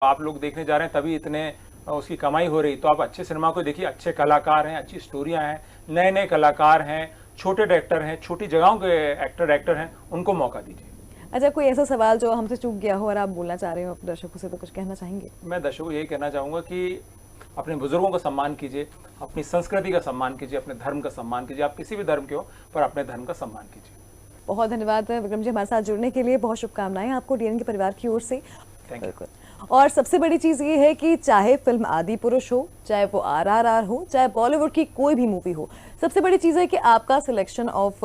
आप लोग देखने जा रहे हैं तभी इतने उसकी कमाई हो रही। तो आप अच्छे सिनेमा को देखिए, अच्छे कलाकार हैं, अच्छी स्टोरियां हैं, नए नए कलाकार हैं, छोटे डायरेक्टर हैं, छोटी जगहों के एक्टर हैं, उनको मौका दीजिए। अच्छा, कोई ऐसा सवाल जो हमसे चूक गया हो और आप बोलना चाह रहे हो अपने दर्शकों से, तो कुछ कहना चाहेंगे? मैं दर्शकों को यही कहना चाहूँगा कि अपने बुजुर्गों का सम्मान कीजिए, अपनी संस्कृति का सम्मान कीजिए, अपने धर्म का सम्मान कीजिए। आप किसी भी धर्म के हो, पर अपने धर्म का सम्मान कीजिए। बहुत धन्यवाद विक्रम जी हमारे साथ जुड़ने के लिए। बहुत शुभकामनाएं आपको डीएन के परिवार की ओर से। Thank you. और सबसे बड़ी चीज़ ये है कि चाहे फिल्म आदिपुरुष हो, चाहे वो आरआरआर हो, चाहे बॉलीवुड की कोई भी मूवी हो, सबसे बड़ी चीज़ है कि आपका सिलेक्शन ऑफ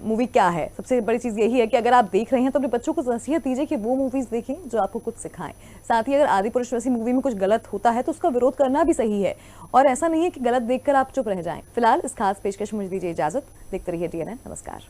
मूवी क्या है। सबसे बड़ी चीज़ यही है कि अगर आप देख रहे हैं तो अपने बच्चों को नसीहत दीजिए कि वो मूवीज़ देखें जो आपको कुछ सिखाएं। साथ ही अगर आदिपुरुष वैसी मूवी में कुछ गलत होता है तो उसका विरोध करना भी सही है, और ऐसा नहीं है कि गलत देखकर आप चुप रह जाएं। फिलहाल इस खास पेशकश मुझे दीजिए इजाज़त। देखते रहिए डीएनएन। नमस्कार।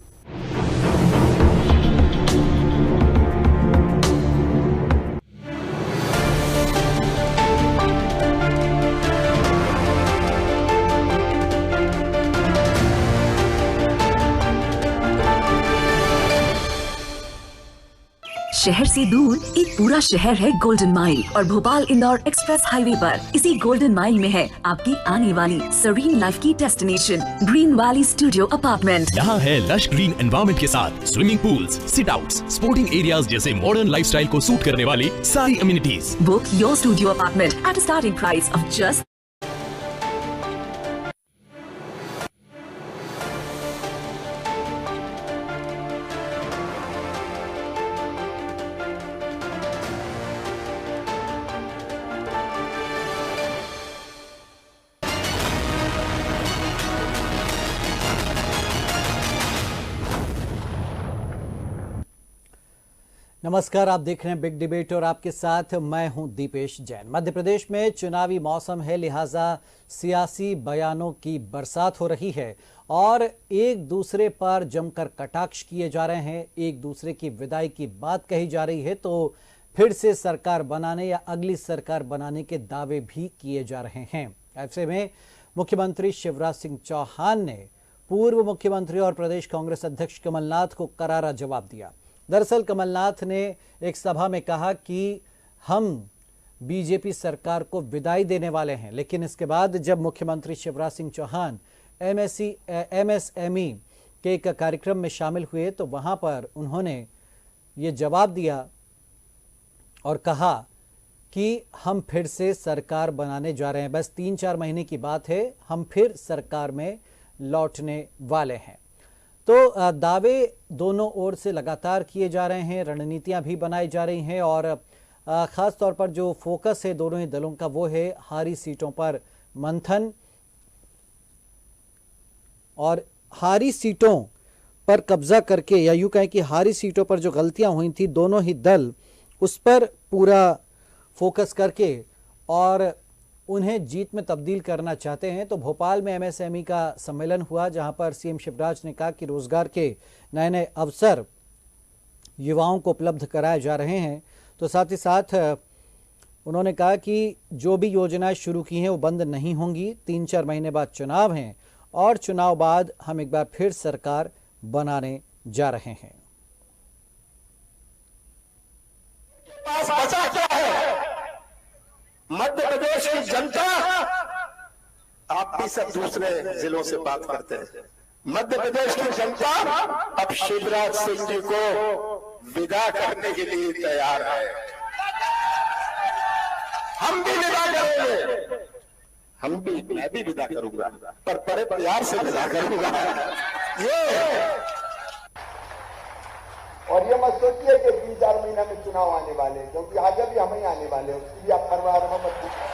शहर से दूर एक पूरा शहर है गोल्डन माइल, और भोपाल इंदौर एक्सप्रेस हाईवे पर इसी गोल्डन माइल में है आपकी आने वाली सरीन लाइफ की destination green valley studio apartment. यहाँ है लश ग्रीन एनवायरनमेंट के साथ swimming pools, sit outs, sporting areas जैसे मॉडर्न लाइफस्टाइल को सूट करने वाली सारी amenities. Book your studio apartment at a starting price of just नमस्कार, आप देख रहे हैं बिग डिबेट और आपके साथ मैं हूं दीपेश जैन। मध्य प्रदेश में चुनावी मौसम है, लिहाजा सियासी बयानों की बरसात हो रही है और एक दूसरे पर जमकर कटाक्ष किए जा रहे हैं, एक दूसरे की विदाई की बात कही जा रही है, तो फिर से सरकार बनाने या अगली सरकार बनाने के दावे भी किए जा रहे हैं। ऐसे में मुख्यमंत्री शिवराज सिंह चौहान ने पूर्व मुख्यमंत्री और प्रदेश कांग्रेस अध्यक्ष कमलनाथ को करारा जवाब दिया। दरअसल कमलनाथ ने एक सभा में कहा कि हम बीजेपी सरकार को विदाई देने वाले हैं, लेकिन इसके बाद जब मुख्यमंत्री शिवराज सिंह चौहान एमएसएमई के एक कार्यक्रम में शामिल हुए तो वहां पर उन्होंने ये जवाब दिया और कहा कि हम फिर से सरकार बनाने जा रहे हैं। बस 3-4 महीने की बात है, हम फिर सरकार में लौटने वाले हैं। तो दावे दोनों ओर से लगातार किए जा रहे हैं, रणनीतियां भी बनाई जा रही हैं और ख़ास तौर पर जो फोकस है दोनों ही दलों का वो है हारी सीटों पर मंथन, और हारी सीटों पर कब्जा करके, या यूँ कहें कि हारी सीटों पर जो गलतियां हुई थी दोनों ही दल उस पर पूरा फोकस करके और उन्हें जीत में तब्दील करना चाहते हैं। तो भोपाल में एमएसएमई का सम्मेलन हुआ जहां पर सीएम शिवराज ने कहा कि रोजगार के नए नए अवसर युवाओं को उपलब्ध कराए जा रहे हैं। तो साथ ही साथ उन्होंने कहा कि जो भी योजनाएं शुरू की हैं वो बंद नहीं होंगी। 3-4 महीने बाद चुनाव हैं और चुनाव बाद हम एक बार फिर सरकार बनाने जा रहे हैं। बचा क्या है? मध्य प्रदेश की जनता, आप भी सब दूसरे जिलों से बात करते हैं, मध्य प्रदेश की जनता अब शिवराज सिंह जी को विदा करने के लिए तैयार है। हम भी विदा करेंगे, मैं भी विदा करूंगा, पर बड़े प्यार से विदा करूंगा। ये और ये मत सोचिए कि 3-4 महीने में चुनाव आने वाले हैं, क्योंकि आगे भी हम ही आने वाले हैं, उसकी भी आप परवाह मत कीजिए।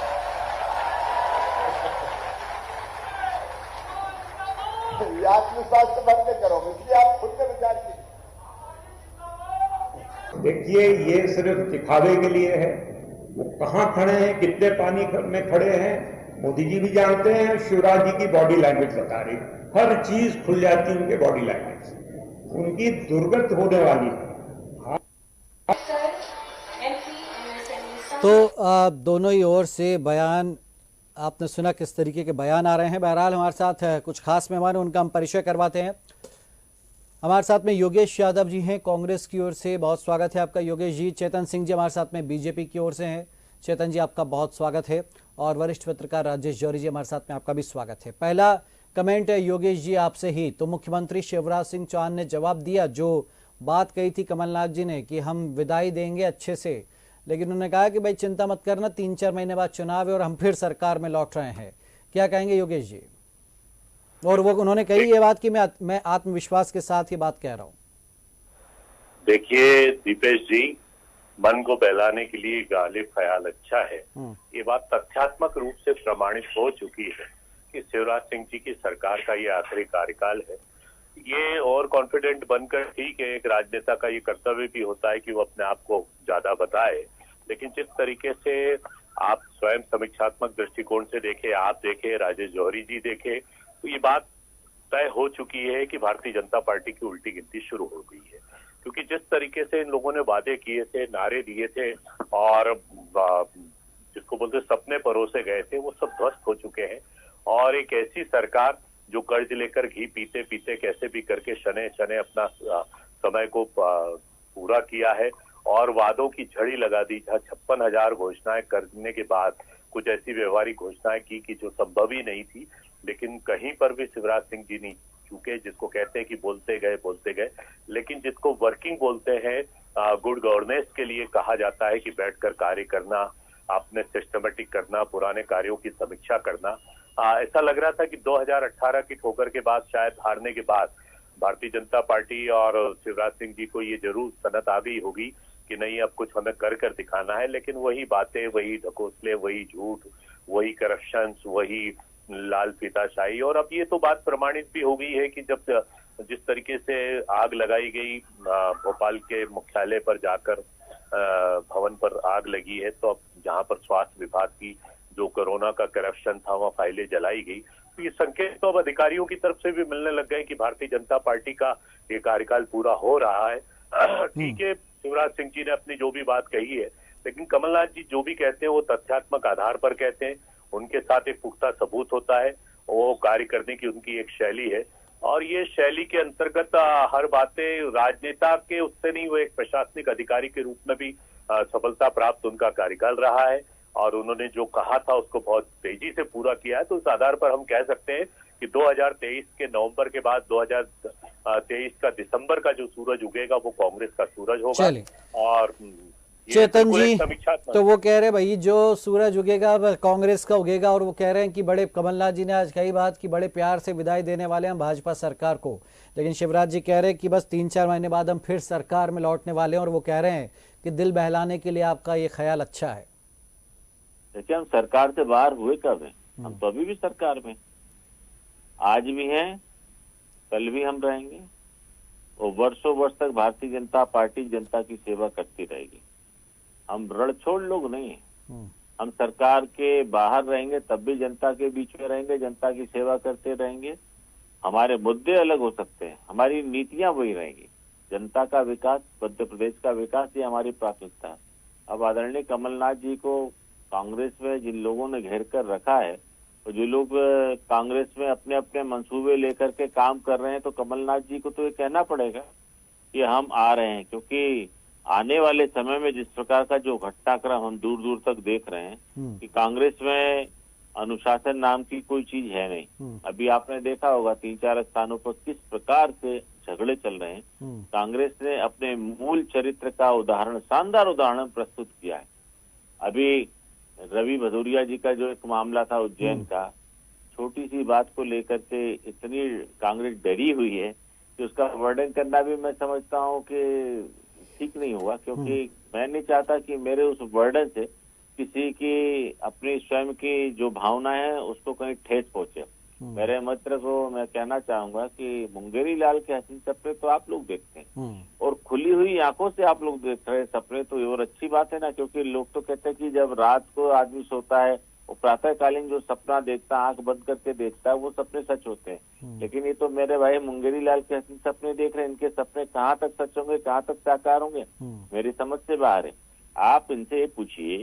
आत्मविश्वास से बढ़ के करोगे, इसलिए आप खुद के विचार कीजिए। देखिए, ये सिर्फ दिखावे के लिए है। वो कहाँ खड़े हैं, कितने पानी में खड़े हैं, मोदी जी भी जानते हैं। शिवराज जी की बॉडी लैंग्वेज बता रही, हर चीज खुल जाती है उनके बॉडी लैंग्वेज से। उनकी दुर्गत होने वाली है। तो दोनों ही ओर से बयान आपने सुना, किस तरीके के बयान आ रहे हैं। बहरहाल हमारे साथ कुछ खास मेहमान हैं, उनका हम परिचय करवाते हैं। हमारे साथ में योगेश यादव जी हैं कांग्रेस की ओर से, बहुत स्वागत है आपका योगेश जी। चेतन सिंह जी हमारे साथ में बीजेपी की ओर से हैं, चेतन जी आपका बहुत स्वागत है। और वरिष्ठ पत्रकार राजेश जौहरी जी हमारे साथ में, आपका भी स्वागत है। पहला कमेंट है योगेश जी आपसे ही। तो मुख्यमंत्री शिवराज सिंह चौहान ने जवाब दिया, जो बात कही थी कमलनाथ जी ने कि हम विदाई देंगे अच्छे से, लेकिन उन्होंने कहा कि भाई चिंता मत करना, 3-4 महीने बाद चुनाव है और हम फिर सरकार में लौट रहे हैं। क्या कहेंगे योगेश जी? और वो उन्होंने कही ये बात कि मैं आत्मविश्वास के साथ ये बात कह रहा हूँ। देखिए दीपेश जी, मन को बहलाने के लिए गालिब ख्याल अच्छा है। ये बात तथ्यात्मक रूप से प्रमाणित हो चुकी है कि शिवराज सिंह जी की सरकार का ये आखिरी कार्यकाल है। ये और कॉन्फिडेंट बनकर, ठीक है, एक राजनेता का ये कर्तव्य भी होता है कि वो अपने आप को ज्यादा बताए, लेकिन जिस तरीके से आप स्वयं समीक्षात्मक दृष्टिकोण से देखे, आप देखे, राजेश जौहरी जी देखे, तो ये बात तय हो चुकी है कि भारतीय जनता पार्टी की उल्टी गिनती शुरू हो गई है। क्योंकि जिस तरीके से इन लोगों ने वादे किए थे, नारे दिए थे और जिसको बोलते सपने परोसे गए थे, वो सब ध्वस्त हो चुके हैं। और एक ऐसी सरकार जो कर्ज लेकर घी पीते पीते कैसे भी करके शने शने अपना समय को पूरा किया है और वादों की झड़ी लगा दी, जहाँ 56,000 घोषणाएं करने के बाद कुछ ऐसी व्यवहारिक घोषणाएं की कि जो संभव ही नहीं थी, लेकिन कहीं पर भी शिवराज सिंह जी नहीं चूके। जिसको कहते हैं कि बोलते गए, लेकिन जिसको वर्किंग बोलते हैं, गुड गवर्नेंस के लिए कहा जाता है कि बैठकर कार्य करना, अपने सिस्टमेटिक करना, पुराने कार्यों की समीक्षा करना। ऐसा लग रहा था कि 2018 की ठोकर के बाद, शायद हारने के बाद, भारतीय जनता पार्टी और शिवराज सिंह जी को ये जरूर सनत आ गई होगी कि नहीं अब कुछ हमें कर दिखाना है। लेकिन वही बातें, वही ढकोसले, वही झूठ, वही करप्शन, वही लाल फीताशाही। और अब ये तो बात प्रमाणित भी हो गई है कि जब जिस तरीके से आग लगाई गई भोपाल के मुख्यालय पर जाकर, भवन पर आग लगी है, तो अब जहां पर स्वास्थ्य विभाग की जो कोरोना का करप्शन था वहां फाइलें जलाई गई, तो ये संकेत तो अब अधिकारियों की तरफ से भी मिलने लग गए कि भारतीय जनता पार्टी का ये कार्यकाल पूरा हो रहा है। ठीक है, शिवराज सिंह जी ने अपनी जो भी बात कही है, लेकिन कमलनाथ जी जो भी कहते हैं वो तथ्यात्मक आधार पर कहते हैं। उनके साथ एक पुख्ता सबूत होता है, वो कार्य करने की उनकी एक शैली है। और ये शैली के अंतर्गत हर बातें राजनेता के उससे नहीं, वो एक प्रशासनिक अधिकारी के रूप में भी सफलता प्राप्त उनका कार्यकाल रहा है। और उन्होंने जो कहा था उसको बहुत तेजी से पूरा किया है। तो इस आधार पर हम कह सकते हैं कि 2023 के नवंबर के बाद 2023 का दिसंबर का जो सूरज उगेगा वो कांग्रेस का सूरज होगा। और चेतन जी, तो वो कह रहे भाई जो सूरज उगेगा कांग्रेस का उगेगा, और वो कह रहे हैं कि बड़े, कमलनाथ जी ने आज कही बात कि बड़े प्यार से विदाई देने वाले हैं भाजपा सरकार को, लेकिन शिवराज जी कह रहे हैं कि बस 3-4 महीने बाद हम फिर सरकार में लौटने वाले हैं। और वो कह रहे हैं कि दिल बहलाने के लिए आपका ये ख्याल अच्छा है। देखिए, हम सरकार से बाहर हुए कब हैं? हम तो अभी भी सरकार में, आज भी हैं, कल भी हम रहेंगे और वर्षों वर्ष तक भारतीय जनता पार्टी जनता की सेवा करती रहेगी। हम रणछोड़ लोग नहीं हैं। हम सरकार के बाहर रहेंगे तब भी जनता के बीच में रहेंगे, जनता की सेवा करते रहेंगे। हमारे मुद्दे अलग हो सकते हैं, हमारी नीतियां वही रहेंगी। जनता का विकास, मध्य प्रदेश का विकास, ये हमारी प्राथमिकता है। अब आदरणीय कमलनाथ जी को कांग्रेस में जिन लोगों ने घेर कर रखा है, और जो लोग कांग्रेस में अपने अपने मंसूबे लेकर के काम कर रहे हैं, तो कमलनाथ जी को तो ये कहना पड़ेगा कि हम आ रहे हैं। क्योंकि आने वाले समय में जिस प्रकार का जो घटनाक्रम हम दूर दूर तक देख रहे हैं कि कांग्रेस में अनुशासन नाम की कोई चीज है नहीं। अभी आपने देखा होगा 3-4 स्थानों पर किस प्रकार से झगड़े चल रहे हैं। कांग्रेस ने अपने मूल चरित्र का उदाहरण, शानदार उदाहरण प्रस्तुत किया है। अभी रवि भदौरिया जी का जो एक मामला था उज्जैन का, छोटी सी बात को लेकर के इतनी कांग्रेस डरी हुई है कि उसका वर्णन करना भी मैं समझता हूं कि ठीक नहीं हुआ। क्योंकि मैं नहीं चाहता कि मेरे उस वर्णन से किसी की अपनी स्वयं की जो भावना है उसको कहीं ठेस पहुंचे। मेरे मित्र को मैं कहना चाहूंगा कि मुंगेरी लाल के हसीन सपने तो आप लोग देखते हैं और खुली हुई आंखों से आप लोग देख रहे हैं सपने, तो ये और अच्छी बात है ना। क्योंकि लोग तो कहते हैं कि जब रात को आदमी सोता है वो प्रातःकालीन जो सपना देखता है, आंख बंद करके देखता है, वो सपने सच होते हैं। लेकिन ये तो मेरे भाई मुंगेरी लाल के हसीन सपने देख रहे हैं, इनके सपने कहाँ तक सच होंगे, कहाँ तक साकार होंगे, मेरी समझ से बाहर है। आप इनसे ये पूछिए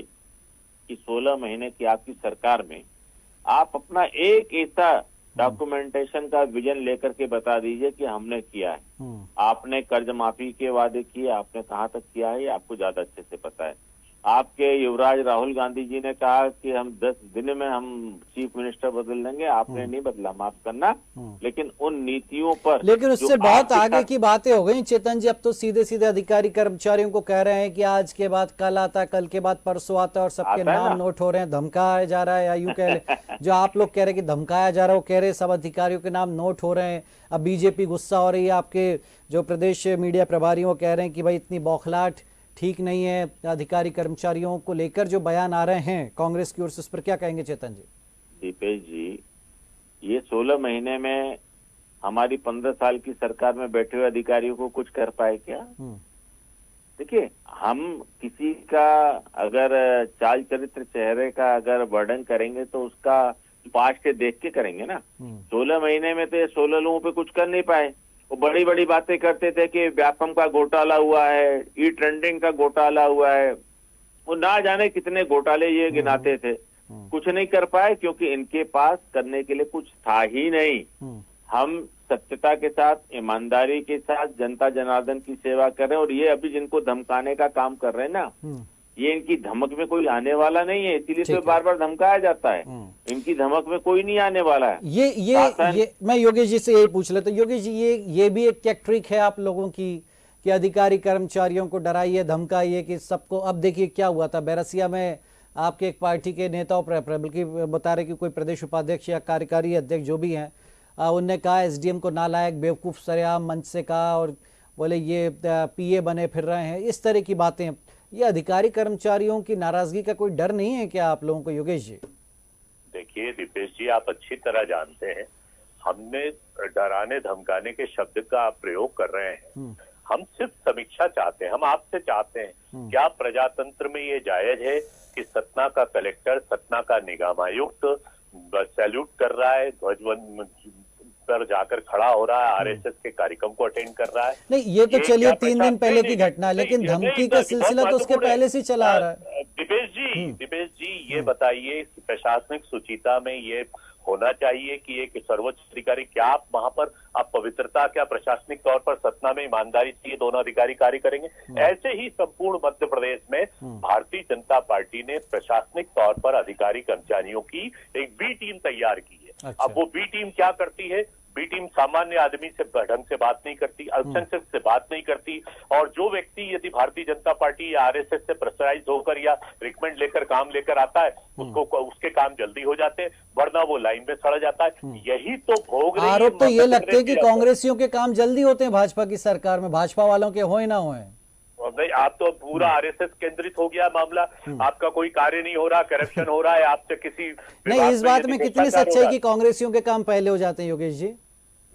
कि 16 महीने की आपकी सरकार में आप अपना एक ऐसा डॉक्यूमेंटेशन का विजन लेकर के बता दीजिए कि हमने किया है। आपने कर्ज माफी के वादे किए, आपने कहाँ तक किया है ये आपको ज्यादा अच्छे से पता है। आपके युवराज राहुल गांधी जी ने कहा कि हम 10 दिन में हम चीफ मिनिस्टर बदल देंगे, आपने नहीं बदला, माफ करना। लेकिन उन नीतियों पर, लेकिन उससे बहुत आगे की बातें हो गई चेतन जी। अब तो सीधे सीधे अधिकारी कर्मचारियों को कह रहे हैं कि आज के बाद कल आता, कल के बाद परसों आता, और सबके नाम नोट हो रहे हैं, धमकाया जा रहा है, या यूं कह रहे जो आप लोग कह रहे हैं कि धमकाया जा रहा है, वो कह रहे सब अधिकारियों के नाम नोट हो रहे हैं। अब बीजेपी गुस्सा हो रही है, आपके जो प्रदेश मीडिया प्रभारी वो कह रहे हैं कि भाई इतनी बौखलाहट ठीक नहीं है। अधिकारी कर्मचारियों को लेकर जो बयान आ रहे हैं कांग्रेस की ओर से, उस पर क्या कहेंगे चेतन जी? दीपेश जी, ये 16 महीने में हमारी 15 साल की सरकार में बैठे हुए अधिकारियों को कुछ कर पाए क्या? देखिए, हम किसी का अगर चाल चरित्र चेहरे का अगर वर्णन करेंगे तो उसका पास्ट देख के करेंगे ना। 16 महीने में तो ये 16 लोगों पे कुछ कर नहीं पाए। वो बड़ी बड़ी बातें करते थे कि व्यापम का घोटाला हुआ है, ई ट्रेंडिंग का घोटाला हुआ है, वो ना जाने कितने घोटाले ये गिनाते थे। कुछ नहीं कर पाए क्योंकि इनके पास करने के लिए कुछ था ही नहीं। हम सत्यता के साथ, ईमानदारी के साथ जनता जनार्दन की सेवा कर रहे हैं। और ये अभी जिनको धमकाने का काम कर रहे हैं ना, ये इनकी धमक में कोई आने वाला नहीं है, इसीलिए तो बार बार धमकाया जाता है। इनकी धमक में कोई नहीं आने वाला है। ये मैं योगेश जी से यही पूछ लेता हूँ। योगेश जी, ये भी एक क्या ट्रिक है आप लोगों की कि अधिकारी कर्मचारियों को डराइए, धमकाइए कि सबको? अब देखिए क्या हुआ था बैरसिया में, आपके एक पार्टी के नेताओं बल्कि बता रहे कि कोई प्रदेश उपाध्यक्ष या कार्यकारी अध्यक्ष जो भी हैं, उनने कहा एसडीएम को नालायक, बेवकूफ सरेआम मंच से कहा, और बोले ये पीए बने फिर रहे हैं, इस तरह की बातें। ये अधिकारी कर्मचारियों की नाराजगी का कोई डर नहीं है क्या आप लोगों को, योगेश जी? देखिए दीपेश जी, आप अच्छी तरह जानते हैं हमने डराने धमकाने के शब्द का आप प्रयोग कर रहे हैं। हम सिर्फ समीक्षा चाहते हैं। हम आपसे चाहते हैं क्या प्रजातंत्र में ये जायज है कि सतना का कलेक्टर, सतना का निगमायुक्त सैल्यूट कर रहा है, ध्वजवंदन पर जाकर खड़ा हो रहा है, आरएसएस के कार्यक्रम को अटेंड कर रहा है? नहीं, ये तो चलिए 3 दिन पहले की घटना, लेकिन धमकी का सिलसिला तो उसके पहले से चला आ रहा है। दीपेश जी, ये बताइए प्रशासनिक सुचिता में ये होना चाहिए कि एक सर्वोच्च अधिकारी, क्या आप वहां पर आप पवित्रता, क्या प्रशासनिक तौर पर सतना में ईमानदारी से ये दोनों अधिकारी कार्य करेंगे? ऐसे ही संपूर्ण मध्य प्रदेश में भारतीय जनता पार्टी ने प्रशासनिक तौर पर अधिकारी कर्मचारियों की एक बी टीम तैयार की है। अब वो बी टीम क्या करती है? बी टीम सामान्य आदमी से ढंग से बात नहीं करती, अल्पसंख्यक से बात नहीं करती, और जो व्यक्ति यदि भारतीय जनता पार्टी या आरएसएस से प्रेशराइज होकर या रिकमेंड लेकर काम लेकर आता है, उसको उसके काम जल्दी हो जाते हैं, वरना वो लाइन में सड़ जाता है। यही तो भोग रही है। आरोप तो ये लगते हैं कि कांग्रेसियों के काम जल्दी होते हैं भाजपा की सरकार में, भाजपा वालों के होए ना होए। नहीं, आप तो पूरा आरएसएस केंद्रित हो गया मामला। आपका कोई कार्य नहीं हो रहा, करप्शन हो रहा है, आपसे किसी नहीं। इस बात में कितनी सच्चाई कि कांग्रेसियों के काम पहले हो जाते हैं, योगेश जी?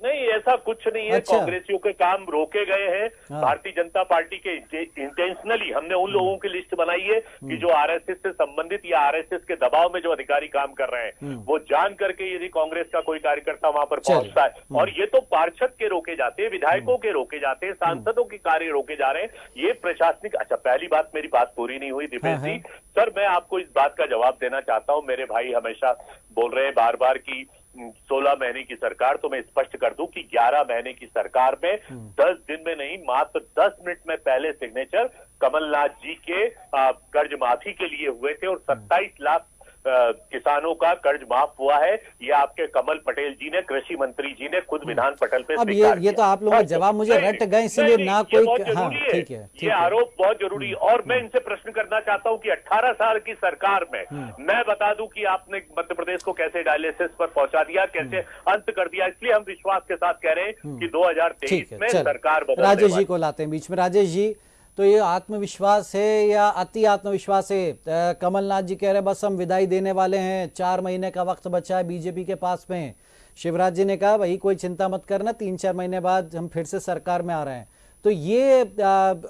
नहीं, ऐसा कुछ नहीं है। अच्छा। कांग्रेसियों के काम रोके गए हैं। भारतीय जनता पार्टी के इंटेंशनली हमने उन लोगों की लिस्ट बनाई है कि जो आरएसएस से संबंधित या आरएसएस के दबाव में जो अधिकारी काम कर रहे हैं, वो जान करके यदि कांग्रेस का कोई कार्यकर्ता वहां पर पहुंचता है, और ये तो पार्षद के रोके जाते हैं, विधायकों के रोके जाते हैं, सांसदों के कार्य रोके जा रहे हैं, ये प्रशासनिक। अच्छा, पहली बात, मेरी बात पूरी नहीं हुई दीपेश जी। सर, मैं आपको इस बात का जवाब देना चाहता हूं। मेरे भाई हमेशा बोल रहे हैं बार बार की 16 महीने की सरकार, तो मैं स्पष्ट कर दूं कि 11 महीने की सरकार में 10 दिन में नहीं, मात्र 10 मिनट में पहले सिग्नेचर कमलनाथ जी के कर्ज माफी के लिए हुए थे, और 27 लाख किसानों का कर्ज माफ हुआ है। ये आपके कमल पटेल जी ने, कृषि मंत्री जी ने खुद विधान पटल पे अब ये तो आप लोगों का जवाब मुझे रट गए, इसलिए ना कोई। हाँ, ठीक है, ये आरोप बहुत जरूरी है। और मैं इनसे प्रश्न करना चाहता हूं कि 18 साल की सरकार में मैं बता दूं कि आपने मध्य प्रदेश को कैसे डायलिसिस पर पहुंचा दिया, कैसे अंत कर दिया। इसलिए हम विश्वास के साथ कह रहे हैं कि 2023 में सरकार बदलने वाली। राजेश जी को लाते हैं बीच में। राजेश जी, तो ये आत्मविश्वास है या अति आत्मविश्वास है? कमलनाथ जी कह रहे हैं बस हम विदाई देने वाले हैं, 4 महीने का वक्त बचा है बीजेपी के पास में। शिवराज जी ने कहा भाई कोई चिंता मत करना, 3-4 महीने बाद हम फिर से सरकार में आ रहे हैं। तो ये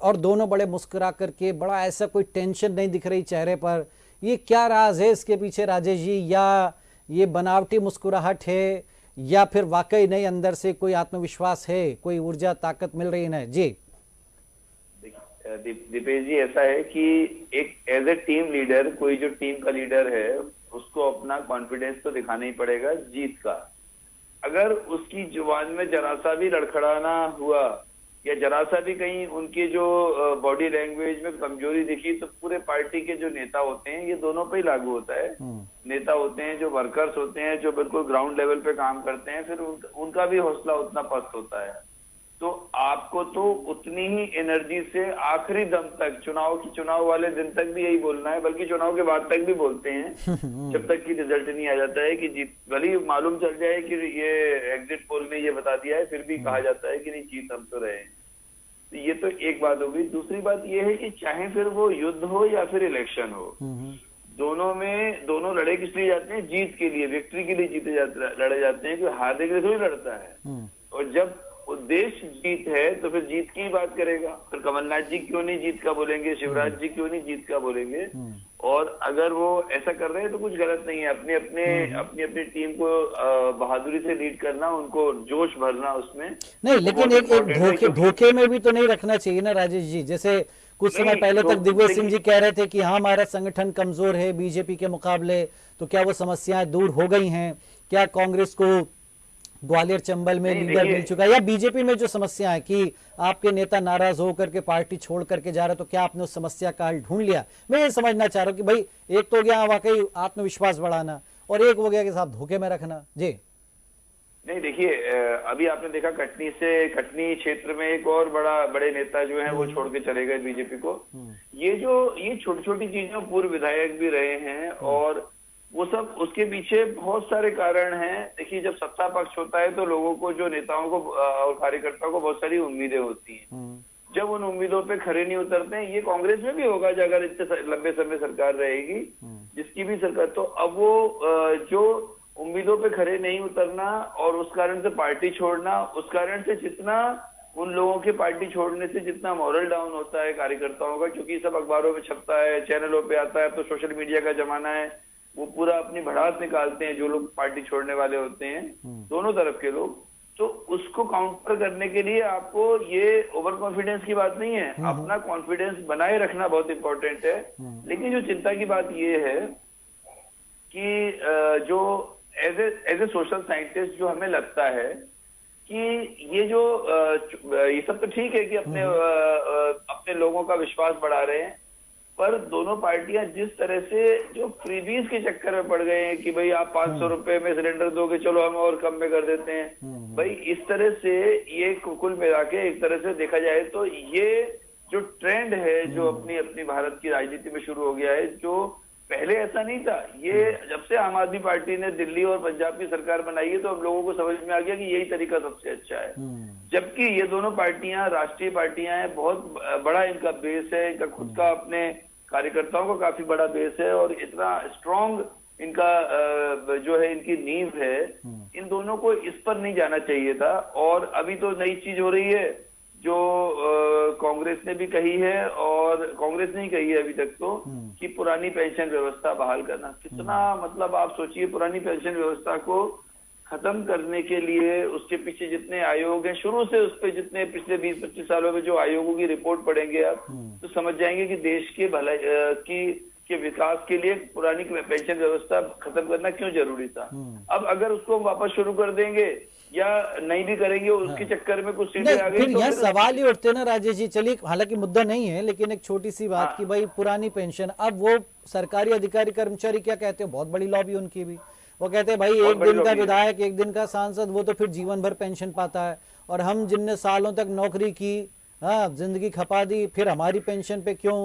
और दोनों बड़े मुस्कुरा करके, बड़ा ऐसा कोई टेंशन नहीं दिख रही चेहरे पर। ये क्या राज है इसके पीछे राजेश जी? या ये बनावटी मुस्कुराहट है, या फिर वाकई नहीं अंदर से कोई आत्मविश्वास है, कोई ऊर्जा ताकत मिल रही है? जी दीपेश जी, ऐसा है कि एक एज ए टीम लीडर, कोई जो टीम का लीडर है उसको अपना कॉन्फिडेंस तो दिखाना ही पड़ेगा जीत का। अगर उसकी जुबान में जरा सा भी लड़खड़ाना हुआ या जरा सा भी कहीं उनके जो बॉडी लैंग्वेज में कमजोरी दिखी, तो पूरे पार्टी के जो नेता होते हैं, ये दोनों पे ही लागू होता है। नेता होते हैं, जो वर्कर्स होते हैं, जो बिल्कुल ग्राउंड लेवल पे काम करते हैं, फिर उनका भी हौसला उतना पस्त होता है। तो आपको तो उतनी ही एनर्जी से आखिरी दम तक, चुनाव वाले दिन तक भी यही बोलना है, बल्कि चुनाव के बाद तक भी बोलते हैं, जब तक कि रिजल्ट नहीं आ जाता है कि जीत, भले ही मालूम चल जाए कि ये एग्जिट पोल ने ये बता दिया है, फिर भी कहा जाता है कि नहीं, जीत हम तो रहे हैं। तो ये तो एक बात होगी। दूसरी बात ये है कि चाहे फिर वो युद्ध हो या फिर इलेक्शन हो, दोनों लड़े किस लिए जाते हैं? जीत के लिए, विक्ट्री के लिए लड़े जाते हैं, कोई हारने के लिए थोड़ी लड़ता है। और जब उद्देश्य जीत है तो फिर जीत की बात करेगा। फिर कमलनाथ जी क्यों नहीं जीत का बोलेंगे, शिवराज जी क्यों नहीं जीत का बोलेंगे? और अगर वो ऐसा कर रहे हैं तो कुछ गलत नहीं है। अपनी अपनी टीम को बहादुरी से लीड करना, उनको जोश भरना उसमें नहीं, लेकिन एक धोखे में भी तो नहीं रखना चाहिए ना राजेश जी। जैसे कुछ समय पहले तक दिग्विजय सिंह जी कह रहे थे कि हाँ, हमारा संगठन कमजोर है बीजेपी के मुकाबले, तो क्या वो समस्याएं दूर हो गई हैं? क्या कांग्रेस को ग्वालियर चंबल में लीडर मिल चुका है? या बीजेपी में जो समस्या है कि आपके नेता नाराज होकर के पार्टी छोड़ करके जा रहे, तो क्या आपने उस समस्या का हल ढूंढ लिया? मैं ये समझना चाह रहा हूँ कि भाई एक तो हो गया वाकई आत्मविश्वास बढ़ाना, और एक हो गया कि साहब धोखे में रखना। जी नहीं, देखिए अभी आपने देखा कटनी क्षेत्र में एक और बड़े नेता जो हैं वो छोड़ के चले गए बीजेपी को। ये छोटी छोटी चीजें, पूर्व विधायक भी रहे हैं, और वो सब उसके पीछे बहुत सारे कारण हैं। देखिए, जब सत्ता पक्ष होता है तो लोगों को, जो नेताओं को और कार्यकर्ताओं को बहुत सारी उम्मीदें होती हैं। जब उन उम्मीदों पे खरे नहीं उतरते हैं, ये कांग्रेस में भी होगा अगर इतने लंबे समय सरकार रहेगी, जिसकी भी सरकार, तो अब वो जो उम्मीदों पे खरे नहीं उतरना और उस कारण से पार्टी छोड़ना, उस कारण से जितना उन लोगों के पार्टी छोड़ने से जितना मॉरल डाउन होता है कार्यकर्ताओं का, क्योंकि सब अखबारों में छपता है, चैनलों पे आता है, तो सोशल मीडिया का जमाना है, वो पूरा अपनी भड़ास निकालते हैं जो लोग पार्टी छोड़ने वाले होते हैं, दोनों तरफ के लोग। तो उसको काउंटर करने के लिए आपको ये ओवर कॉन्फिडेंस की बात नहीं है, अपना कॉन्फिडेंस बनाए रखना बहुत इंपॉर्टेंट है। लेकिन जो चिंता की बात ये है कि जो एज ए सोशल साइंटिस्ट जो हमें लगता है कि ये सब तो ठीक है कि अपने लोगों का विश्वास बढ़ा रहे हैं, पर दोनों पार्टियां जिस तरह से जो फ्रीबीज के चक्कर में पड़ गए हैं कि भाई आप 500 रुपए में सिलेंडर दोगे, चलो हम और कम में कर देते हैं, भाई इस तरह से ये कुल मिला के एक तरह से देखा जाए तो ये जो ट्रेंड है जो अपनी भारत की राजनीति में शुरू हो गया है, जो पहले ऐसा नहीं था। ये जब से आम आदमी पार्टी ने दिल्ली और पंजाब की सरकार बनाई है, तो हम लोगों को समझ में आ गया कि यही तरीका सबसे अच्छा है। जबकि ये दोनों पार्टियां राष्ट्रीय पार्टियां हैं, बहुत बड़ा इनका बेस है, इनका खुद का अपने कार्यकर्ताओं का काफी बड़ा बेस है, और इतना स्ट्रॉन्ग इनका जो है इनकी नींव है, इन दोनों को इस पर नहीं जाना चाहिए था। और अभी तो नई चीज हो रही है जो कांग्रेस ने भी कही है, और कांग्रेस ने ही कही है अभी तक तो, कि पुरानी पेंशन व्यवस्था बहाल करना। कितना, मतलब आप सोचिए, पुरानी पेंशन व्यवस्था को खत्म करने के लिए उसके पीछे जितने आयोग हैं, शुरू से उस पर जितने पिछले 20-25 सालों में जो आयोगों की रिपोर्ट पढ़ेंगे आप, तो समझ जाएंगे कि देश के भलाई के विकास के लिए पुरानी पेंशन व्यवस्था खत्म करना क्यों जरूरी था। अब अगर उसको वापस शुरू कर देंगे या नहीं भी करेंगे, उसके चक्कर में कुछ सीटें आ गई, तो यहाँ सवाल ही उठते ना राजेश जी। चलिए, हालांकि मुद्दा नहीं है, लेकिन एक छोटी सी बात कि भाई पुरानी पेंशन, अब वो सरकारी अधिकारी कर्मचारी क्या कहते हैं, बहुत बड़ी लॉबी उनकी भी, वो कहते हैं भाई एक दिन का विधायक, एक दिन का सांसद, वो तो फिर जीवन भर पेंशन पाता है, और हम जिनने सालों तक नौकरी की, जिंदगी खपा दी, फिर हमारी पेंशन पे क्यों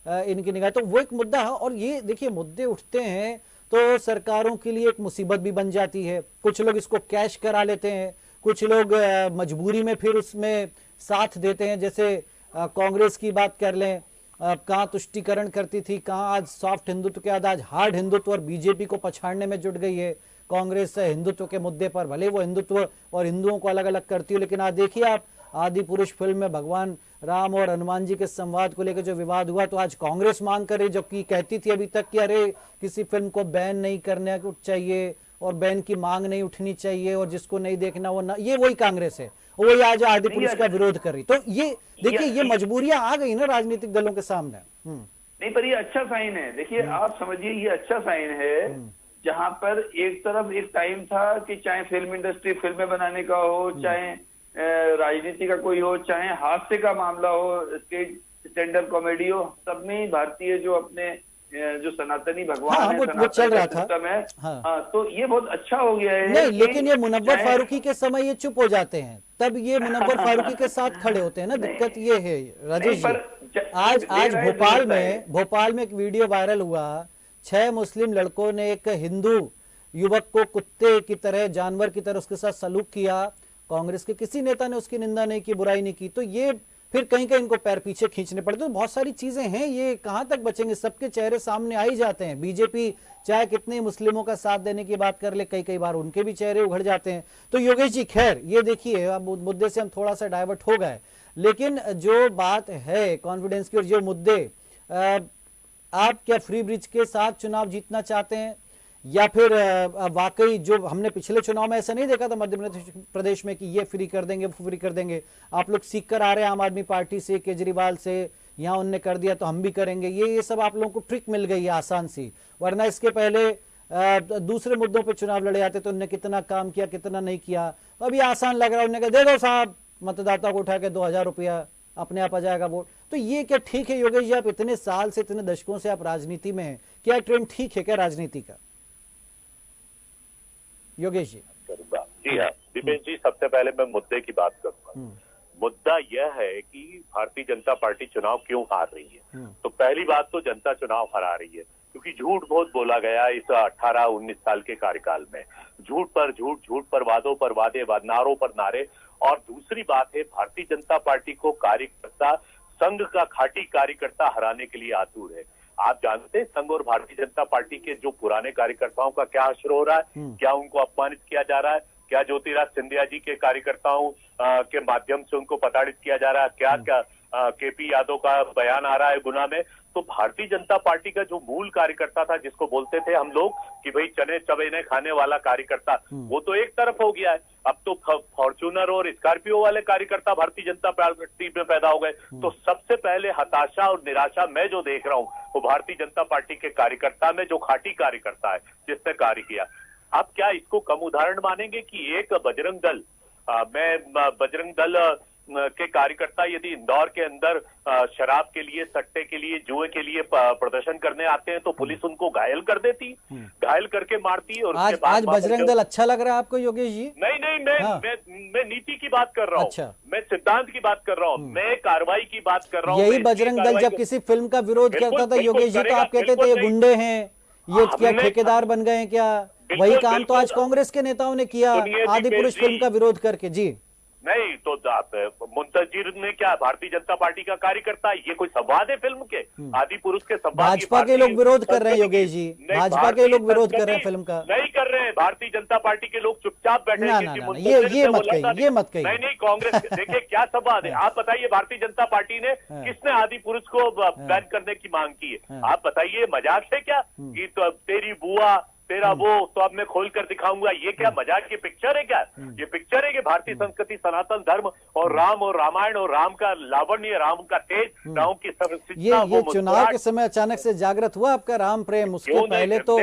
इनकी निगाह। तो वो एक मुद्दा है। और ये देखिए, मुद्दे उठते हैं तो सरकारों के लिए एक मुसीबत भी बन जाती है। कुछ लोग इसको कैश करा लेते हैं, कुछ लोग मजबूरी में फिर उसमें साथ देते हैं। जैसे कांग्रेस की बात कर लें, कहाँ तुष्टीकरण करती थी, कहाँ आज सॉफ्ट हिंदुत्व के आज हार्ड हिंदुत्व, और बीजेपी को पछाड़ने में जुट गई है कांग्रेस हिंदुत्व के मुद्दे पर। भले वो हिंदुत्व और हिंदुओं को अलग अलग करती है, लेकिन आज देखिए आप, आदि पुरुष फिल्म में भगवान राम और हनुमान जी के संवाद को लेकर जो विवाद हुआ, तो आज कांग्रेस मांग कर रही, जबकि कहती थी अभी तक कि अरे किसी फिल्म को बैन नहीं करने चाहिए और बैन की मांग नहीं उठनी चाहिए, और जिसको नहीं देखना वो ना, ये वही कांग्रेस है, वही आज आदि पुरुष का विरोध कर रही। तो ये देखिए, ये मजबूरियां आ गई ना राजनीतिक दलों के सामने। नहीं, पर ये अच्छा साइन है। देखिए, आप समझिए, ये अच्छा साइन है जहां पर एक तरफ एक टाइम था कि चाहे फिल्म इंडस्ट्री फिल्में बनाने का हो, चाहे राजनीति का कोई हो, चाहे हास्य का मामला हो, स्टेज स्टैंड अप कॉमेडी हो, सब में भारतीय जो अपने जो सनातनी भगवान है, वो चल रहा था। है। हाँ, तो ये बहुत अच्छा हो गया है। नहीं, लेकिन ये मुनव्वर फारूकी के समय ये चुप हो जाते हैं, तब ये मुनव्वर फारूकी के साथ खड़े होते हैं ना। दिक्कत ये है राजेश जी, आज भोपाल में एक वीडियो वायरल हुआ, 6 मुस्लिम लड़कों ने एक हिंदू युवक को कुत्ते की तरह, जानवर की तरह उसके साथ सलूक किया। कांग्रेस के किसी नेता ने उसकी निंदा नहीं की, बुराई नहीं की, तो ये फिर कहीं कहीं इनको पैर पीछे खींचने पड़ते। तो बहुत सारी चीजें हैं, ये कहां तक बचेंगे? सबके चेहरे सामने आ ही जाते हैं। बीजेपी चाहे कितने मुस्लिमों का साथ देने की बात कर ले, कई बार उनके भी चेहरे उघड़ जाते हैं। तो योगेश जी, खैर ये देखिए, अब मुद्दे से हम थोड़ा सा डाइवर्ट हो गए, लेकिन जो बात है कॉन्फिडेंस की और जो मुद्दे, आप क्या फ्री ब्रिज के साथ चुनाव जीतना चाहते हैं, या फिर वाकई जो हमने पिछले चुनाव में ऐसा नहीं देखा था मध्य प्रदेश में कि ये फ्री कर देंगे, वो फ्री कर देंगे, आप लोग सीख कर आ रहे हैं आम आदमी पार्टी से, केजरीवाल से, यहाँ उनने कर दिया तो हम भी करेंगे, ये सब आप लोगों को ट्रिक मिल गई है आसान सी। वरना इसके पहले दूसरे मुद्दों पे चुनाव लड़े जाते तो उनने कितना काम किया, कितना नहीं किया। तो अभी आसान लग रहा है, उन्होंने कहा दे दो साहब, मतदाता को उठा के 2000 रुपया, अपने आप आ जाएगा वोट। तो ये क्या ठीक है योगेश जी? आप इतने साल से, इतने दशकों से आप राजनीति में हैं, क्या ट्रेंड ठीक है क्या राजनीति का? योगेश जी। जी हाँ दीपेश जी, सबसे पहले मैं मुद्दे की बात करूंगा। मुद्दा यह है कि भारतीय जनता पार्टी चुनाव क्यों हार रही है। तो पहली बात तो जनता चुनाव हरा रही है क्योंकि झूठ बहुत बोला गया इस 18-19 साल के कार्यकाल में। झूठ पर झूठ, झूठ पर वादों पर वादे, नारों पर नारे। और दूसरी बात है, भारतीय जनता पार्टी को कार्यकर्ता, संघ का खाटी कार्यकर्ता हराने के लिए आतुर है। आप जानते हैं संघ और भारतीय जनता पार्टी के जो पुराने कार्यकर्ताओं का क्या असर हो रहा है, क्या उनको अपमानित किया जा रहा है, क्या ज्योतिराज सिंधिया जी के कार्यकर्ताओं के माध्यम से उनको प्रताड़ित किया जा रहा है, क्या केपी यादव का बयान आ रहा है गुना में। तो भारतीय जनता पार्टी का जो मूल कार्यकर्ता था, जिसको बोलते थे हम लोग कि भाई चने चबेने खाने वाला कार्यकर्ता, वो तो एक तरफ हो गया है। अब तो फॉर्च्यूनर और स्कॉर्पियो वाले कार्यकर्ता भारतीय जनता पार्टी में पैदा हो गए। तो सबसे पहले हताशा और निराशा मैं जो देख रहा हूं वो भारतीय जनता पार्टी के कार्यकर्ता में, जो खाटी कार्यकर्ता है जिसने कार्य किया। आप क्या इसको कम उदाहरण मानेंगे कि एक बजरंग दल, बजरंग दल के कार्यकर्ता यदि इंदौर के अंदर शराब के लिए, सट्टे के लिए, जुए के लिए प्रदर्शन करने आते हैं तो पुलिस उनको घायल कर देती, घायल करके मारती। और आज बजरंग दल अच्छा लग रहा है आपको योगेश जी? नहीं, मैं नीति की बात कर रहा हूँ। अच्छा। मैं सिद्धांत की बात कर रहा हूँ, मैं कार्रवाई की बात कर रहा हूँ। यही बजरंग दल जब किसी फिल्म का विरोध करता था योगेश जी, तो आप कहते थे ये गुंडे हैं, ये क्या ठेकेदार बन गए हैं क्या? वही काम तो आज कांग्रेस के नेताओं ने किया आदि पुरुष फिल्म का विरोध करके। जी नहीं तो मुंतजिर ने क्या भारतीय जनता पार्टी का कार्यकर्ता, ये कोई संवाद है फिल्म के? आदि पुरुष के संवाद भाजपा के लोग विरोध कर रहे हैं योगेश जी, भाजपा के लोग विरोध कर रहे हैं फिल्म का। नहीं कर रहे हैं, भारतीय जनता पार्टी के लोग चुपचाप बैठे हैं। ये मत कहिए। नहीं, कांग्रेस देखिए क्या संवाद है। आप बताइए भारतीय जनता पार्टी ने किसने आदि पुरुष को बैन करने की मांग की है? आप बताइए, मजाक है क्या कि तो तेरी बुआ तेरा वो तो अब मैं खोल कर दिखाऊंगा, ये क्या मजाक की पिक्चर है क्या? ये पिक्चर है कि भारतीय संस्कृति, सनातन धर्म और राम और रामायण और राम का लावण्य, राम का तेज, राम की ये चुनाव के समय अचानक से जागृत हुआ आपका राम प्रेम? उसके पहले तो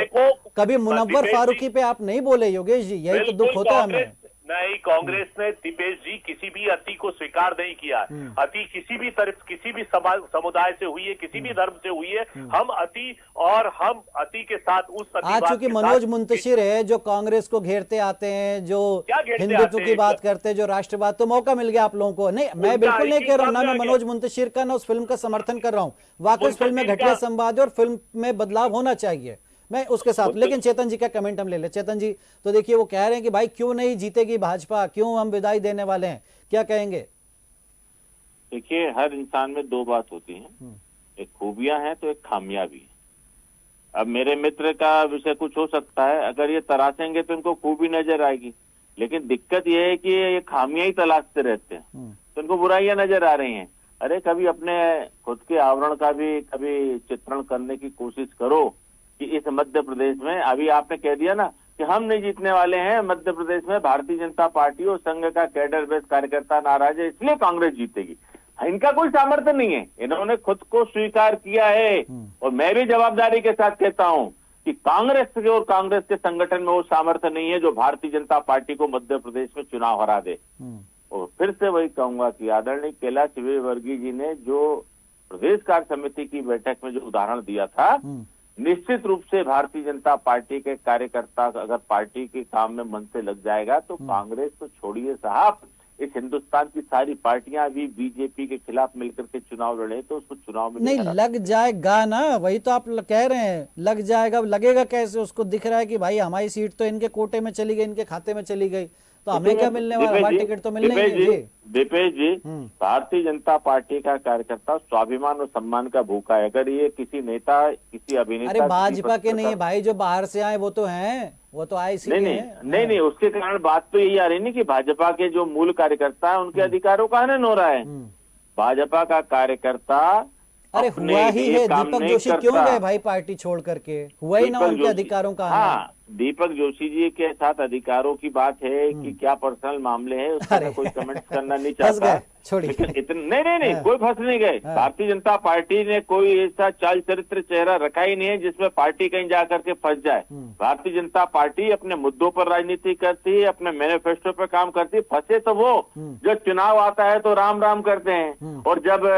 कभी मुनव्वर फारूकी पे आप नहीं बोले योगेश जी, यही तो दुख होता है हमें। नहीं, कांग्रेस ने दीपेश जी किसी भी अति को स्वीकार नहीं किया। अति किसी भी तरफ, किसी भी समुदाय से हुई है, किसी भी धर्म से हुई है, हम अति और हम अति के साथ उस आज चूंकि मनोज मुंतशिर है जो कांग्रेस को घेरते आते हैं, जो हिंदुत्व की बात करते हैं, जो राष्ट्रवाद, तो मौका मिल गया आप लोगों को। नहीं, मैं बिल्कुल नहीं कह रहा हूँ ना मैं मनोज मुंतशिर का ना उस फिल्म का समर्थन कर रहा हूँ। वाकई उस फिल्म में घटिया संवाद है और फिल्म में बदलाव होना चाहिए, मैं उसके साथ। लेकिन चेतन जी का कमेंट हम ले ले। चेतन जी, तो देखिए वो कह रहे हैं कि भाई क्यों नहीं जीतेगी भाजपा, क्यों हम विदाई देने वाले हैं, क्या कहेंगे? देखिए, हर इंसान में दो बात होती है, एक खूबियां हैं तो एक खामियां भी है। अब मेरे मित्र का विषय कुछ हो सकता है, अगर ये तराशेंगे तो इनको खूबी नजर आएगी, लेकिन दिक्कत ये है कि ये खामियां ही तलाशते रहते हैं तो इनको बुराइयां नजर आ रही हैं। अरे कभी अपने खुद के आवरण का भी कभी चित्रण करने की कोशिश करो कि इस मध्य प्रदेश में, अभी आपने कह दिया ना कि हम नहीं जीतने वाले हैं, मध्य प्रदेश में भारतीय जनता पार्टी और संघ का कैडर बेस कार्यकर्ता नाराज है इसलिए कांग्रेस जीतेगी। इनका कोई सामर्थ्य नहीं है, इन्होंने खुद को स्वीकार किया है। और मैं भी जवाबदारी के साथ कहता हूं कि कांग्रेस के और कांग्रेस के संगठन में वो सामर्थ्य नहीं है जो भारतीय जनता पार्टी को मध्य प्रदेश में चुनाव हरा दे। और फिर से वही कहूंगा कि आदरणीय कैलाश विजयवर्गीय जी ने जो प्रदेश कार्य समिति की बैठक में जो उदाहरण दिया था, निश्चित रूप से भारतीय जनता पार्टी के कार्यकर्ता अगर पार्टी के काम में मन से लग जाएगा तो कांग्रेस तो छोड़िए साहब, इस हिंदुस्तान की सारी पार्टियां भी बीजेपी के खिलाफ मिलकर के चुनाव लड़े तो उसको चुनाव में नहीं लग जाएगा ना, वही तो आप कह रहे हैं, लग जाएगा। लगेगा कैसे? उसको दिख रहा है कि भाई हमारी सीट तो इनके कोटे में चली गई, इनके खाते में चली गई, तो हमें क्या मिलने वाला, हमारा टिकट तो मिलने ही नहीं। दीपेश जी, भारतीय जनता पार्टी का कार्यकर्ता स्वाभिमान और सम्मान का भूखा है। अगर ये किसी नेता, किसी अभिनेता, अरे भाजपा के नहीं है भाई, जो बाहर से आए वो तो हैं, वो तो आए इसीलिए। नहीं, उसके कारण बात तो यही आ रही नहीं कि भाजपा के जो मूल कार्यकर्ता है उनके अधिकारों का हनन हो रहा है। भाजपा का कार्यकर्ता अरे हुआ ही है, दीपक जोशी क्यों गए भाई पार्टी छोड़ करके? हुआ ही ना उनके अधिकारों का। हाँ, दीपक जोशी जी के साथ अधिकारों की बात है कि क्या पर्सनल मामले है, उसमें कोई कमेंट करना नहीं चाहता। नहीं, कोई फंस नहीं गए। भारतीय जनता पार्टी ने कोई ऐसा चाल चरित्र चेहरा रखा ही नहीं है जिसमें पार्टी कहीं जाकर के फंस जाए। भारतीय जनता पार्टी अपने मुद्दों पर राजनीति करती है, अपने मैनिफेस्टो पर काम करती है। फंसे तो वो जब चुनाव आता है तो राम राम करते हैं, और जब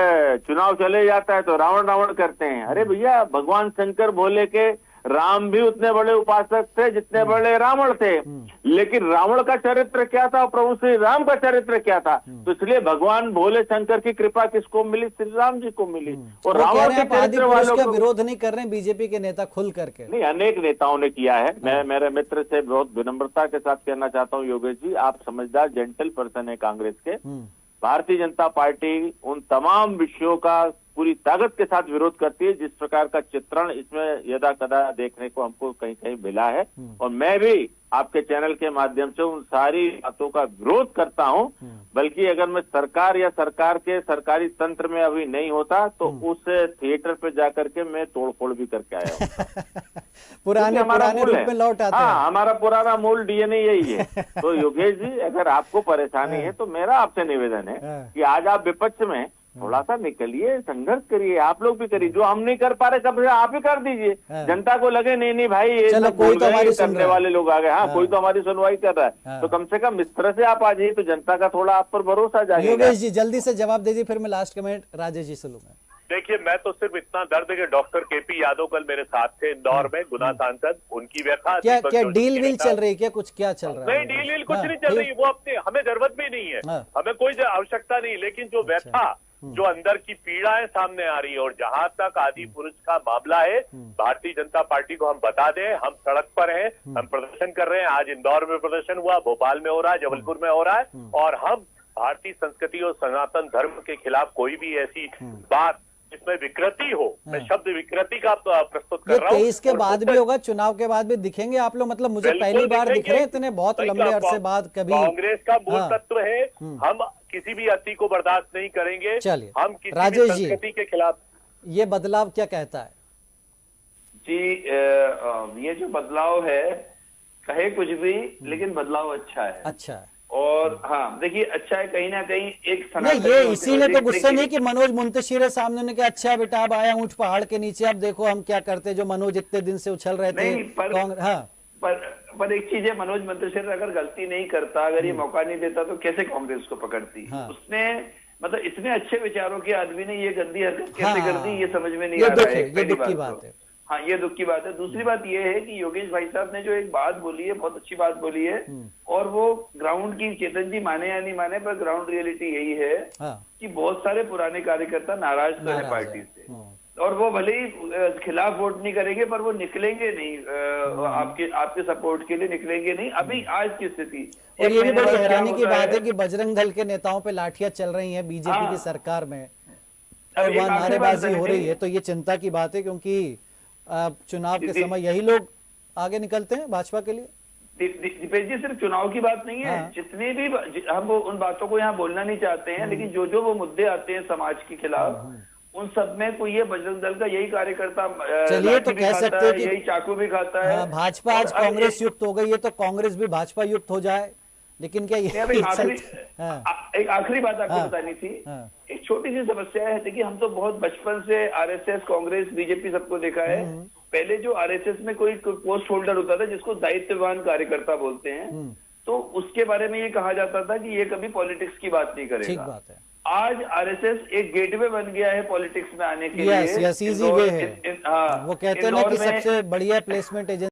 चुनाव चले जाता है तो रावण रावण करते हैं। अरे भैया, भगवान शंकर भोले के राम भी उतने बड़े उपासक थे जितने बड़े रावण थे, लेकिन रावण का चरित्र क्या था, प्रभु श्री राम का चरित्र क्या था? तो इसलिए भगवान भोले शंकर की कृपा किसको मिली? श्री राम जी को मिली। और रावण के चरित्र वालों को विरोध नहीं कर रहे हैं बीजेपी के नेता खुल करके। नहीं, अनेक नेताओं ने किया है। मैं मेरे मित्र से बहुत विनम्रता के साथ कहना चाहता हूँ, योगेश जी आप समझदार जेंटल पर्सन है कांग्रेस के। भारतीय जनता पार्टी उन तमाम विषयों का पूरी ताकत के साथ विरोध करती है जिस प्रकार का चित्रण इसमें यदा कदा देखने को हमको कहीं कहीं मिला है। और मैं भी आपके चैनल के माध्यम से उन सारी बातों का विरोध करता हूं। बल्कि अगर मैं सरकार या सरकार के सरकारी तंत्र में अभी नहीं होता तो उस थिएटर पे जाकर के मैं तोड़फोड़ भी करके आया हूं। पुराने रूप में लौट आते हैं। हाँ, हमारा पुराना मूल डीएनए यही है। तो योगेश जी, अगर आपको परेशानी है तो मेरा आपसे निवेदन है कि आज आप विपक्ष में थोड़ा सा निकलिए, संघर्ष करिए, आप लोग भी करिए। जो हम नहीं कर पा रहे कब से आप ही कर दीजिए। जनता को लगे नहीं भाई ये कोई तो हमारी करने वाले लोग आ गए। हाँ, कोई तो हमारी सुनवाई कर रहा है। तो कम से कम इस तरह से आप आ जाइए तो जनता का थोड़ा आप पर भरोसा जाएगा। योगेश जी जल्दी से जवाब दीजिए, फिर मैं लास्ट कमेंट राजेश जी से लूंगा। देखिए, मैं तो सिर्फ इतना दर्द है कि डॉक्टर केपी यादव कल मेरे साथ थे इंदौर में, गुना सांसद, उनकी व्यथा। क्या डील वील चल रही है? क्या कुछ क्या चल रहा है? नहीं, डील वील कुछ नहीं चल रही। वो अपने, हमें जरूरत भी नहीं है, हमें कोई आवश्यकता नहीं। लेकिन जो व्यथा, जो अंदर की पीड़ाएं सामने आ रही है, और जहां तक आदि पुरुष का मामला है, भारतीय जनता पार्टी को हम बता दें, हम सड़क पर हैं, हम प्रदर्शन कर रहे हैं। आज इंदौर में प्रदर्शन हुआ, भोपाल में हो रहा है, जबलपुर में हो रहा है। और हम भारतीय संस्कृति और सनातन धर्म के खिलाफ कोई भी ऐसी बात जिसमें विकृति हो, मैं शब्द विकृति का प्रस्तुत कर रहा हूँ। 23 के बाद भी होगा, चुनाव के बाद भी दिखेंगे आप लोग? मतलब मुझे पहली बार दिख रहे हैं इतने बहुत लंबे अरसे बाद। कभी कांग्रेस का मूल तत्व है, हम किसी भी अति को बर्दाश्त नहीं करेंगे। चलिए, हम किसी राजेश भी संस्कृति के खिलाफ। ये बदलाव क्या कहता है जी? ये जो बदलाव है, कहे कुछ भी, लेकिन बदलाव अच्छा है। अच्छा है। और हाँ, देखिए, अच्छा है कहीं ना कहीं एक नहीं, ये इसीलिए तो गुस्सा नहीं कि मनोज मुंतशिर है सामने ने कहा अच्छा बेटा अब आया ऊंट पहाड़ के नीचे, अब देखो हम क्या करते, जो मनोज इतने दिन से उछल रहे थे। पर एक चीज है, मनोज मुंतशिर अगर गलती नहीं करता, अगर ये मौका नहीं देता तो कैसे कांग्रेस को पकड़ती? उसने मतलब इतने अच्छे विचारों के आदमी ने ये गंदी हरकत कैसे कर दी, ये समझ में नहीं आ रहा है। ये दुख की बात है। हाँ, ये दुख की बात है। दूसरी बात ये है कि योगेश भाई साहब ने जो एक बात बोली है, बहुत अच्छी बात बोली है, और वो ग्राउंड की, चेतन जी माने या नहीं माने, पर ग्राउंड रियलिटी यही है कि बहुत सारे पुराने कार्यकर्ता नाराज तो है पार्टी से, और वो भले ही खिलाफ वोट नहीं करेंगे पर वो निकलेंगे नहीं, आपके सपोर्ट के लिए निकलेंगे नहीं अभी आज की स्थिति। और ये भी बड़ी हैरानी की बात है कि बजरंग दल के नेताओं पे लाठियां चल रही हैं बीजेपी की सरकार में, और वहां नारेबाजी हो रही है। तो ये चिंता की बात है, क्योंकि चुनाव के समय यही लोग आगे निकलते हैं भाजपा के लिए। दीपेश जी, सिर्फ चुनाव की बात नहीं है, जितने भी हम उन बातों को यहाँ बोलना नहीं चाहते हैं, लेकिन जो वो मुद्दे आते हैं समाज के खिलाफ, उन सब में कोई ये बजरंग दल का यही कार्यकर्ता, चलिए तो कह सकते हैं कि यही चाकू भी खाता है। भाजपा आज कांग्रेस युक्त हो गई है, तो कांग्रेस भी भाजपा युक्त हो जाए। लेकिन क्या ये एक आखिरी बात आपको बतानी थी। एक छोटी सी समस्या है कि हम तो बहुत बचपन से आरएसएस, कांग्रेस, बीजेपी सबको देखा है। पहले जो आरएसएस में कोई पोस्ट होल्डर होता था जिसको दायित्ववान कार्यकर्ता बोलते हैं, तो उसके बारे में ये कहा जाता था कि ये कभी पॉलिटिक्स की बात नहीं करेगा। ठीक बात है। आज आरएसएस एक गेटवे बन गया है पॉलिटिक्स में आने के लिए। यस, इजी वे है। वो कहते हैं ना कि सबसे बढ़िया प्लेसमेंट एजेंसी